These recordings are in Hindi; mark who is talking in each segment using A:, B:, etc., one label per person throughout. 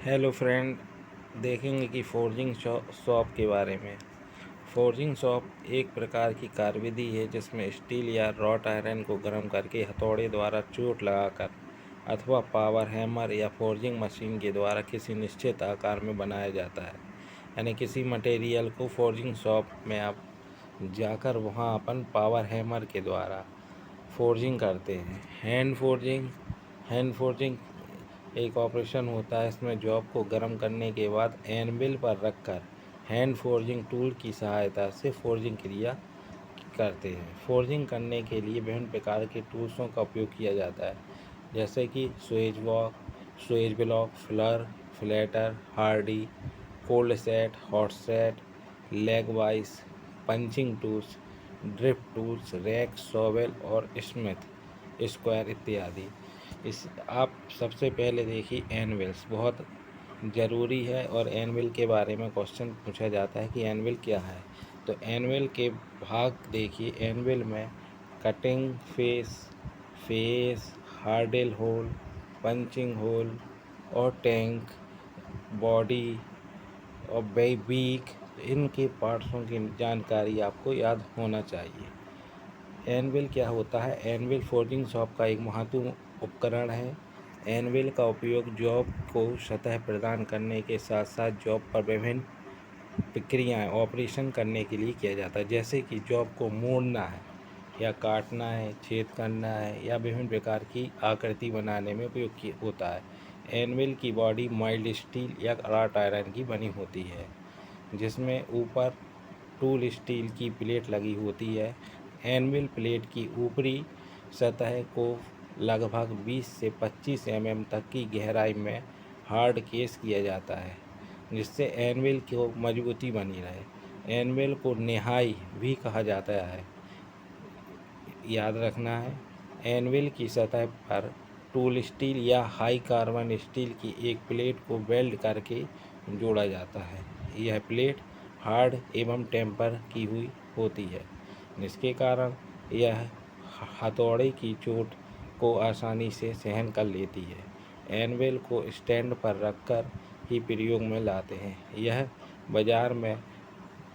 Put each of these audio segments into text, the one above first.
A: हेलो फ्रेंड, देखेंगे कि फोर्जिंग शॉप के बारे में। फोर्जिंग शॉप एक प्रकार की कार्यविधि है जिसमें स्टील या रॉट आयरन को गर्म करके हथौड़े द्वारा चोट लगाकर अथवा पावर हैमर या फोर्जिंग मशीन के द्वारा किसी निश्चित आकार में बनाया जाता है। यानी किसी मटेरियल को फोर्जिंग शॉप में आप जाकर वहाँ अपन पावर हैमर के द्वारा फोर्जिंग करते हैं। हैंड फोर्जिंग एक ऑपरेशन होता है। इसमें जॉब को गर्म करने के बाद एनविल पर रखकर हैंड फोर्जिंग टूल की सहायता से फोर्जिंग क्रिया करते हैं। फोर्जिंग करने के लिए विभिन्न प्रकार के टूल्सों का उपयोग किया जाता है, जैसे कि Suez block, filler, flatter, Hardy, cold set, hot set, leg vice, punching tools, drift tools, rack, shovel और स्मिथ स्क्वायर इत्यादि। इस आप सबसे पहले देखिए एनविल्स बहुत ज़रूरी है, और एनविल के बारे में क्वेश्चन पूछा जाता है कि एनविल क्या है। तो एनविल के भाग देखिए। एनविल में cutting face, hardy hole, punching hole और टैंक, बॉडी और बीक, इनके पार्ट्सों की जानकारी आपको याद होना चाहिए। एनविल क्या होता है? एनविल फोर्जिंग शॉप का एक महत्वपूर्ण उपकरण है। एनविल का उपयोग जॉब को सतह प्रदान करने के साथ साथ जॉब पर विभिन्न प्रक्रियाएं ऑपरेशन करने के लिए किया जाता है, जैसे कि जॉब को मोड़ना है या काटना है, छेद करना है या विभिन्न प्रकार की आकृति बनाने में उपयोग होता है। एनविल की बॉडी माइल्ड स्टील या रॉट आयरन की बनी होती है, जिसमें ऊपर टूल स्टील की प्लेट लगी होती है। एनविल प्लेट की ऊपरी सतह को लगभग 20 से 25 mm तक की गहराई में हार्ड केस किया जाता है, जिससे एनविल को मजबूती बनी रहे। एनविल को निहाई भी कहा जाता है, याद रखना है। एनविल की सतह पर टूल स्टील या हाई कार्बन स्टील की एक प्लेट को वेल्ड करके जोड़ा जाता है। यह प्लेट हार्ड एवं टेम्पर की हुई होती है, जिसके कारण यह हथौड़े की चोट को आसानी से सहन कर लेती है। एनविल को स्टैंड पर रखकर ही प्रयोग में लाते हैं। यह बाज़ार में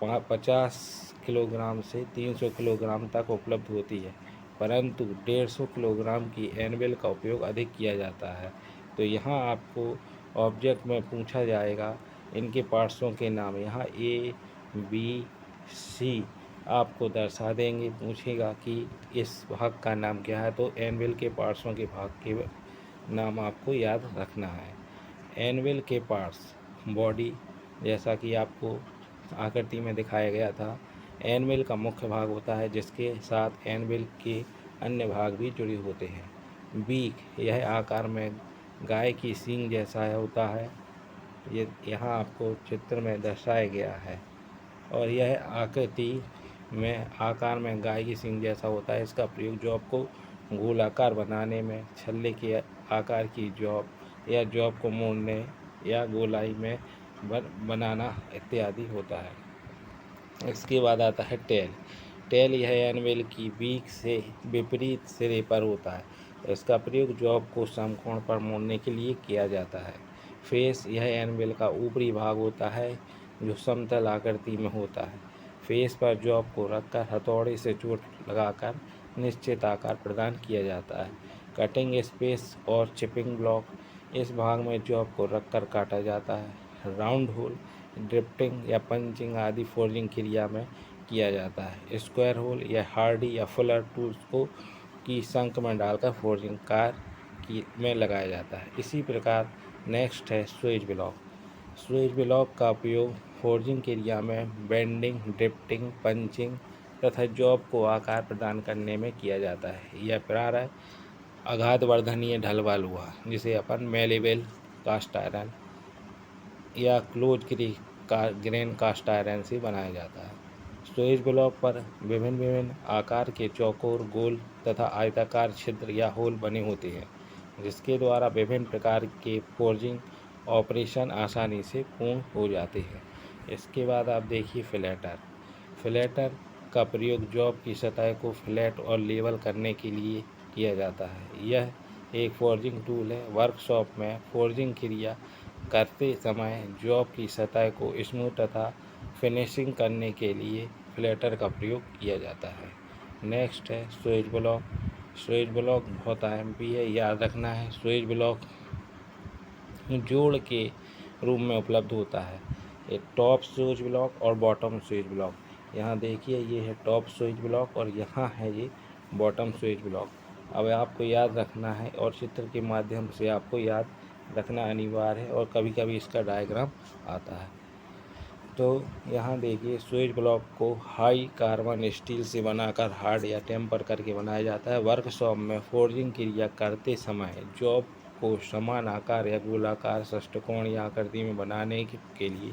A: 50 किलोग्राम से 300 किलोग्राम तक उपलब्ध होती है, परंतु 150 किलोग्राम की एनविल का उपयोग अधिक किया जाता है। तो यहाँ आपको ऑब्जेक्ट में पूछा जाएगा इनके पार्ट्सों के नाम। यहाँ ए, बी, सी आपको दर्शा देंगे। पूछेगा कि इस भाग का नाम क्या है, तो एनविल के पार्ट्सों के भाग के नाम आपको याद रखना है। एनविल के पार्ट्स: बॉडी, जैसा कि आपको आकृति में दिखाया गया था। एनविल का मुख्य भाग होता है, जिसके साथ एनविल के अन्य भाग भी जुड़े होते हैं। बीक, यह आकार में गाय की सींग जैसा होता है। ये यहाँ आपको चित्र में दर्शाया गया है, और यह आकृति में आकार में गाय की सींग जैसा होता है। इसका प्रयोग जॉब को गोलाकार बनाने में, छल्ले के आकार की जॉब या जॉब को मोड़ने या गोलाई में बनाना इत्यादि होता है। इसके बाद आता है टेल यह एनविल की बीक से विपरीत सिरे पर होता है। इसका प्रयोग जॉब को समकोण पर मोड़ने के लिए किया जाता है। फेस, यह एनविल का ऊपरी भाग होता है जो समतल आकृति में होता है। फेस पर जॉब को रखकर हथौड़े से चोट लगाकर निश्चित आकार प्रदान किया जाता है। कटिंग स्पेस और चिपिंग ब्लॉक, इस भाग में जॉब को रखकर काटा जाता है। राउंड होल, ड्रिफ्टिंग या पंचिंग आदि फोर्जिंग क्रिया में किया जाता है। स्क्वायर होल या हार्डी या फुलर टूल्स को की संक में डालकर फोर्जिंग में लगाया जाता है। इसी प्रकार नेक्स्ट है स्वेज ब्लॉक। स्वेज ब्लॉक का उपयोग फोर्जिंग क्रिया में बेंडिंग, ड्रिफ्टिंग, पंचिंग तथा जॉब को आकार प्रदान करने में किया जाता है। यह प्रायः आघात वर्धनीय ढलवा लोहा, जिसे अपन मेलेबल कास्ट आयरन या क्लोज ग्रेन कास्ट आयरन से बनाया जाता है। स्वेज ब्लॉक पर विभिन्न आकार के चौकोर, गोल तथा आयताकार छिद्र या होल बने होते हैं, जिसके द्वारा विभिन्न प्रकार के फोर्जिंग ऑपरेशन आसानी से पूर्ण हो जाते हैं। इसके बाद आप देखिए फिलेटर का प्रयोग जॉब की सतह को फ्लैट और लेवल करने के लिए किया जाता है। यह एक फोर्जिंग टूल है। वर्कशॉप में फोर्जिंग क्रिया करते समय जॉब की सतह को स्मूथ तथा फिनिशिंग करने के लिए फ्लैटर का प्रयोग किया जाता है। नेक्स्ट है स्विच ब्लॉक। स्विच ब्लॉक बहुत अहम भी है, याद रखना है। स्विच ब्लॉक जोड़ के रूप में उपलब्ध होता है। ये टॉप स्विच ब्लॉक और बॉटम स्विच ब्लॉक। यहाँ देखिए ये है टॉप स्विच ब्लॉक और यहाँ है ये बॉटम स्विच ब्लॉक। अब आपको याद रखना है और चित्र के माध्यम से आपको याद रखना अनिवार्य है और कभी कभी इसका डायग्राम आता है। तो यहाँ देखिए स्विच ब्लॉक को हाई कार्बन स्टील से बनाकर हार्ड या टेम्पर करके बनाया जाता है। वर्कशॉप में फोर्जिंग क्रिया करते समय जॉब को समान आकार या गोलाकार, षट्कोण या आकृति में बनाने के लिए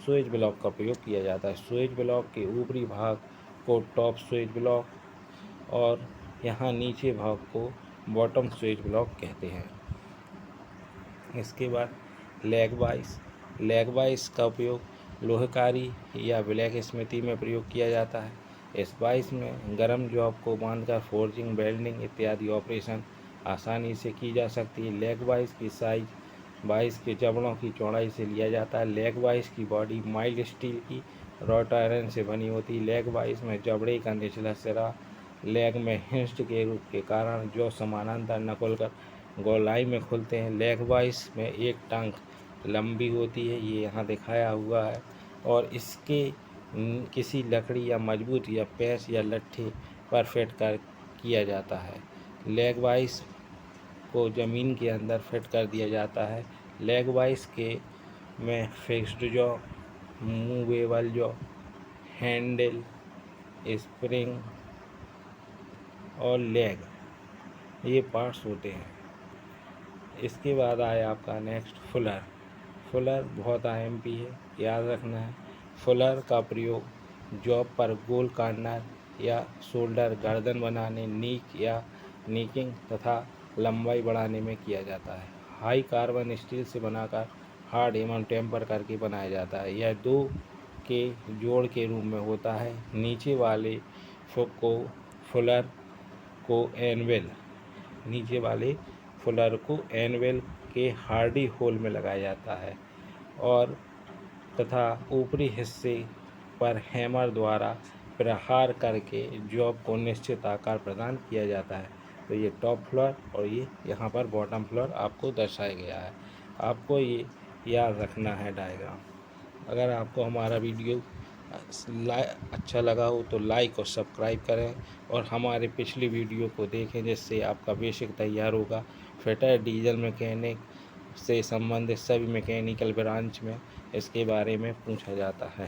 A: स्विच ब्लॉक का प्रयोग किया जाता है। स्विच ब्लॉक के ऊपरी भाग को टॉप स्विच ब्लॉक और यहाँ नीचे भाग को बॉटम स्विच ब्लॉक कहते हैं। इसके बाद लेग वाइस का उपयोग लोहकारी या ब्लैक स्मिथी में प्रयोग किया जाता है। इस वाइस में गर्म जॉब को बांधकर फोर्जिंग, वेल्डिंग इत्यादि ऑपरेशन आसानी से की जा सकती है। लेग वाइस की साइज वाइस के जबड़ों की चौड़ाई से लिया जाता है। लेग वाइस की बॉडी माइल्ड स्टील की रॉट आयरन से बनी होती है। लेग वाइस में जबड़े का निचला सिरा लेग में हिंज्ड के रूप के कारण जो समानांतर न खुलकर गोलाई में खुलते हैं। लेग वाइस में एक टांग लंबी होती है, ये यहाँ दिखाया हुआ है, और इसके किसी लकड़ी या मजबूत या पेंच या लट्ठे पर फिट कर किया जाता है। लेग वाइस को ज़मीन के अंदर फिट कर दिया जाता है। लेग वाइस के में fixed jaw, movable jaw, handle, spring और लेग ये पार्ट्स होते हैं। इसके बाद आया आपका नेक्स्ट फुलर। फुलर बहुत अहम भी है, याद रखना है। फुलर का प्रयोग जॉब पर गोल कॉर्नर या शोल्डर, गर्दन बनाने, नीक या नीकिंग तथा लंबाई बढ़ाने में किया जाता है। हाई कार्बन स्टील से बनाकर हार्ड एवं टेम्पर करके बनाया जाता है। यह दो के जोड़ के रूप में होता है। नीचे वाले फुलर को एनवेल के हार्डी होल में लगाया जाता है और तथा ऊपरी हिस्से पर हैमर द्वारा प्रहार करके जॉब को निश्चित आकार प्रदान किया जाता है। तो ये टॉप फ्लोर और ये यहाँ पर बॉटम फ्लोर आपको दर्शाया गया है। आपको ये याद रखना है डायग्राम। अगर आपको हमारा वीडियो अच्छा लगा हो तो लाइक और सब्सक्राइब करें और हमारे पिछली वीडियो को देखें, जिससे आपका बेसिक तैयार होगा। फिटर, डीजल मैकेनिक से संबंधित सभी मैकेनिकल ब्रांच में इसके बारे में पूछा जाता है।